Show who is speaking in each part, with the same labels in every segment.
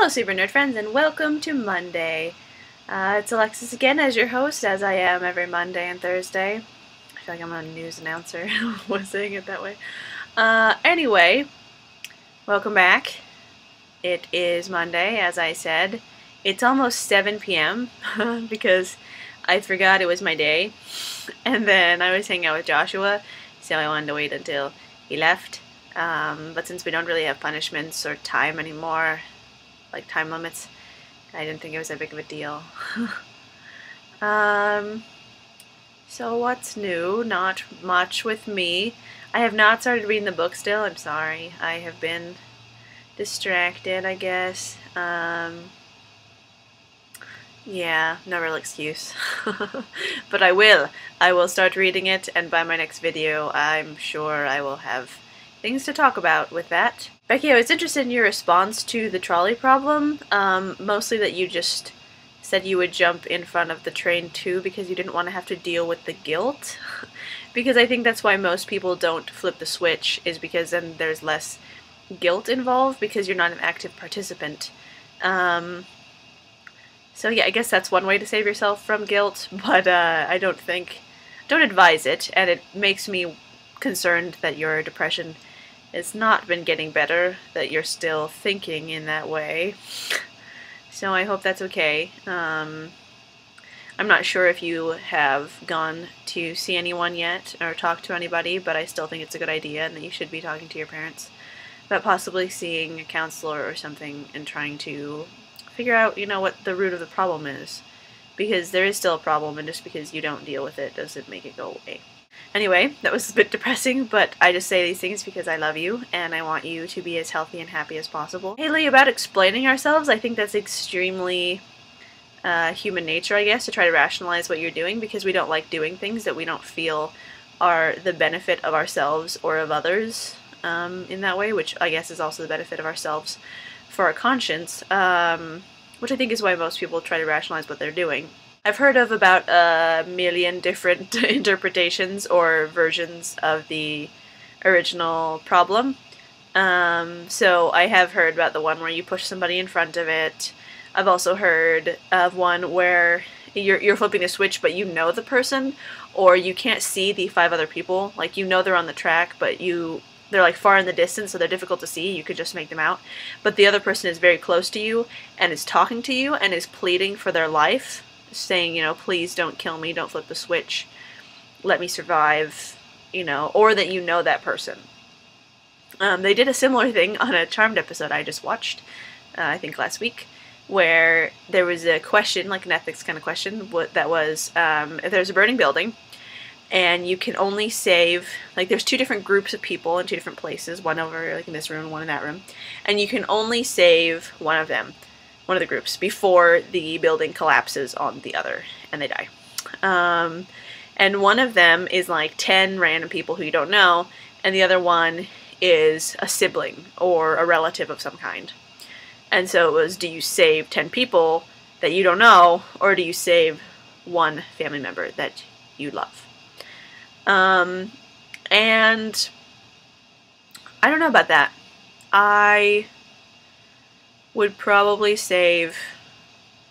Speaker 1: Hello Super Nerd Friends and welcome to Monday. It's Alexis again as your host, as I am every Monday and Thursday. I feel like I'm a news announcer was saying it that way. Anyway, welcome back. It is Monday, as I said. It's almost 7 p.m. because I forgot it was my day. And then I was hanging out with Joshua, so I wanted to wait until he left. But since we don't really have punishments or time anymore, like time limits, I didn't think it was that big of a deal. So what's new? Not much with me. I have not started reading the book still. I'm sorry. I have been distracted, I guess. Yeah, no real excuse. But I will. I will start reading it, and by my next video, I'm sure I will have things to talk about with that. Becky, I was interested in your response to the trolley problem. Mostly that you just said you would jump in front of the train too because you didn't want to have to deal with the guilt. Because I think that's why most people don't flip the switch, is because then there's less guilt involved because you're not an active participant. So yeah, I guess that's one way to save yourself from guilt, but I don't advise it, and it makes me concerned that your depression has not been getting better, that you're still thinking in that way. So I hope that's okay. I'm not sure if you have gone to see anyone yet or talked to anybody, but I still think it's a good idea and that you should be talking to your parents about possibly seeing a counselor or something and trying to figure out, what the root of the problem is. Because there is still a problem, and just because you don't deal with it doesn't make it go away. Anyway, that was a bit depressing, but I just say these things because I love you, and I want you to be as healthy and happy as possible. Haley, about explaining ourselves, I think that's extremely human nature, I guess, to try to rationalize what you're doing, because we don't like doing things that we don't feel are the benefit of ourselves or of others in that way, which I guess is also the benefit of ourselves for our conscience, which I think is why most people try to rationalize what they're doing. I've heard of about a million different interpretations or versions of the original problem. So I have heard about the one where you push somebody in front of it. I've also heard of one where you're flipping a switch, but you know the person, or you can't see the 5 other people. Like, they're on the track, but they're like far in the distance, so they're difficult to see. You could just make them out. But the other person is very close to you and is talking to you and is pleading for their life, saying, please don't kill me, don't flip the switch, let me survive, or that that person. They did a similar thing on a Charmed episode I just watched, I think last week, where there was a question, like an ethics kind of question, that was, if there's a burning building, and you can only save, like, there's 2 different groups of people in 2 different places, one over, like, in this room, one in that room, and you can only save one of them, one of the groups, before the building collapses on the other, and they die. And one of them is, like, 10 random people who you don't know, and the other one is a sibling, or a relative of some kind. And so it was, do you save 10 people that you don't know, or do you save one family member that you love? And I don't know about that. I would probably save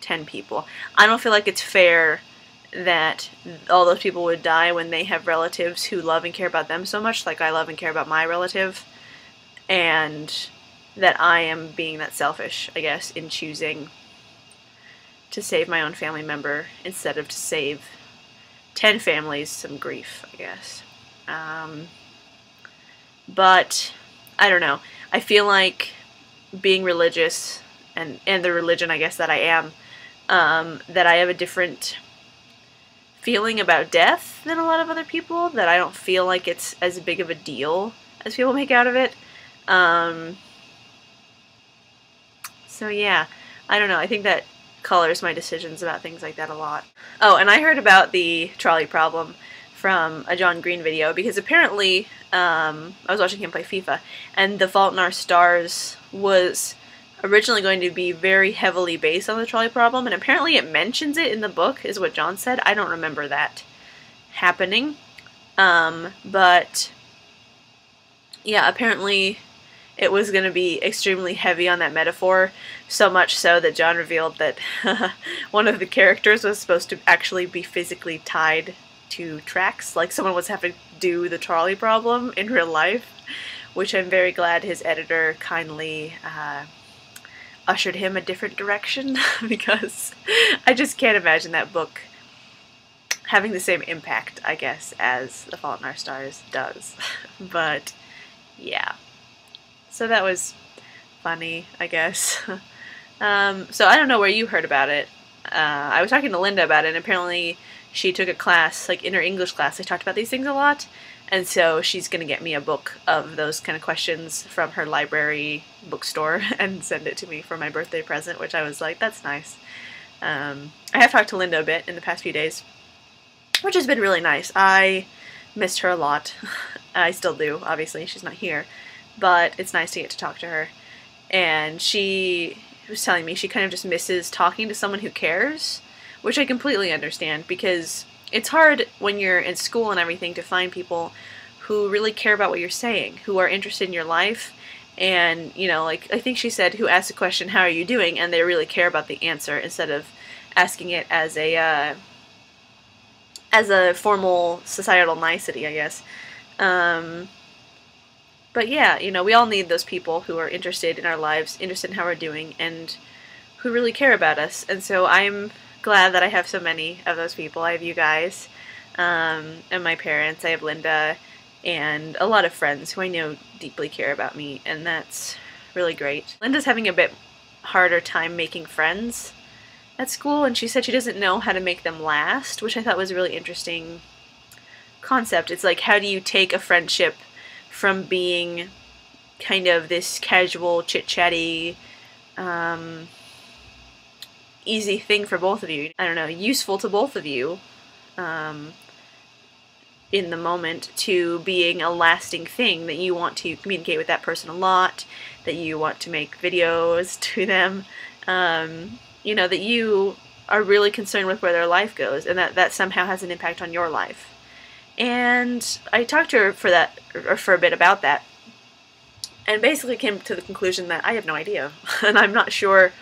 Speaker 1: 10 people. I don't feel like it's fair that all those people would die when they have relatives who love and care about them so much, like I love and care about my relative, and that I am being that selfish, I guess, in choosing to save my own family member instead of to save 10 families some grief, I guess. But I don't know. I feel like being religious, and the religion, I guess, that I am, that I have a different feeling about death than a lot of other people, that I don't feel like it's as big of a deal as people make out of it. So yeah, I don't know. I think that colors my decisions about things like that a lot. Oh, and I heard about the trolley problem from a John Green video, because apparently, I was watching him play FIFA, and The Fault in Our Stars was originally going to be very heavily based on the trolley problem, and apparently it mentions it in the book, is what John said. I don't remember that happening, but yeah, apparently it was going to be extremely heavy on that metaphor, so much so that John revealed that one of the characters was supposed to actually be physically tied to tracks, like someone was having to do the trolley problem in real life, which I'm very glad his editor kindly ushered him a different direction, because I just can't imagine that book having the same impact, I guess, as The Fault in Our Stars does. But yeah, so that was funny, I guess. So I don't know where you heard about it. I was talking to Linda about it, and apparently she took a class, like in her English class, they talked about these things a lot, and so she's going to get me a book of those kind of questions from her library bookstore and send it to me for my birthday present, which I was like, that's nice. I have talked to Linda a bit in the past few days, which has been really nice. I missed her a lot. I still do, obviously, she's not here, but it's nice to get to talk to her. And she was telling me she kind of just misses talking to someone who cares, which I completely understand, because it's hard when you're in school and everything to find people who really care about what you're saying, who are interested in your life, and, you know, like, I think she said, who asks a question, how are you doing, and they really care about the answer, instead of asking it as a formal societal nicety, I guess. But yeah, you know, we all need those people who are interested in our lives, interested in how we're doing, and who really care about us. And so I'm glad that I have so many of those people. I have you guys, and my parents. I have Linda, and a lot of friends who I know deeply care about me, and that's really great. Linda's having a bit harder time making friends at school, and she said she doesn't know how to make them last, which I thought was a really interesting concept. It's like, how do you take a friendship from being kind of this casual, chit-chatty, easy thing for both of you, I don't know, useful to both of you in the moment, to being a lasting thing that you want to communicate with that person a lot, that you want to make videos to them, you know, that you are really concerned with where their life goes, and that somehow has an impact on your life. And I talked to her for a bit about that, and basically came to the conclusion that I have no idea, and I'm not sure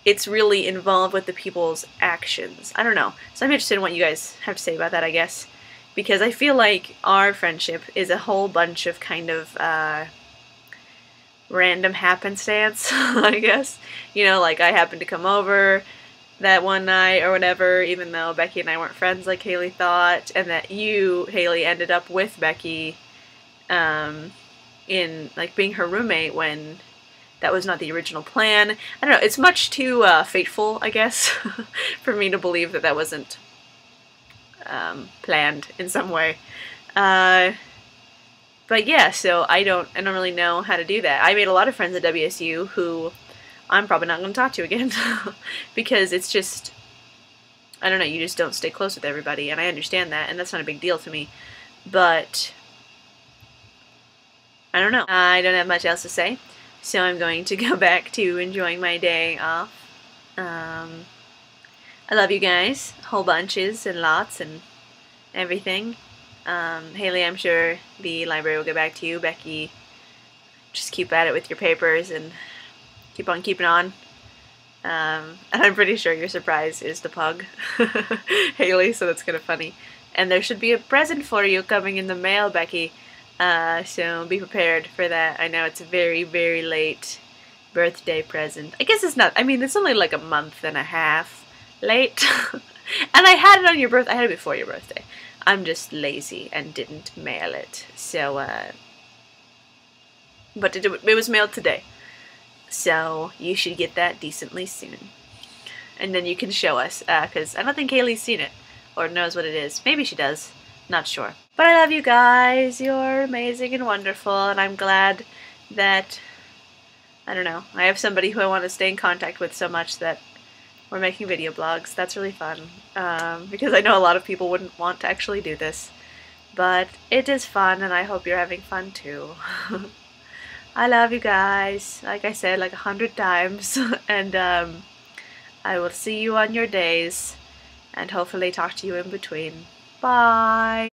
Speaker 1: it's really involved with the people's actions. I don't know. So I'm interested in what you guys have to say about that, I guess, because I feel like our friendship is a whole bunch of kind of random happenstance, I guess. You know, like, I happened to come over that one night or whatever, even though Becky and I weren't friends like Haley thought, and that you, Haley, ended up with Becky in, like, being her roommate when that was not the original plan. I don't know, it's much too fateful, I guess, for me to believe that that wasn't planned in some way. But yeah, so I don't really know how to do that. I made a lot of friends at WSU who I'm probably not going to talk to again, because it's just, I don't know, you just don't stay close with everybody, and I understand that, and that's not a big deal to me, but I don't know. I don't have much else to say, so I'm going to go back to enjoying my day off. I love you guys, whole bunches and lots and everything. Haley, I'm sure the library will get back to you. Becky, just keep at it with your papers and keep on keeping on. And I'm pretty sure your surprise is the pug, Haley, so that's kind of funny. And there should be a present for you coming in the mail, Becky, so be prepared for that. I know it's a very, very late birthday present. I guess it's not, I mean, it's only like a month and a half late. And I had it on your birthday, I had it before your birthday. I'm just lazy and didn't mail it, so, but it was mailed today. So you should get that decently soon. And then you can show us, because I don't think Haley's seen it, or knows what it is. Maybe she does, not sure. But I love you guys, you're amazing and wonderful, and I'm glad that, I don't know, I have somebody who I want to stay in contact with so much that we're making video blogs. That's really fun, because I know a lot of people wouldn't want to actually do this. But it is fun, and I hope you're having fun too. I love you guys, like I said, like 100 times, and I will see you on your days, and hopefully talk to you in between. Bye!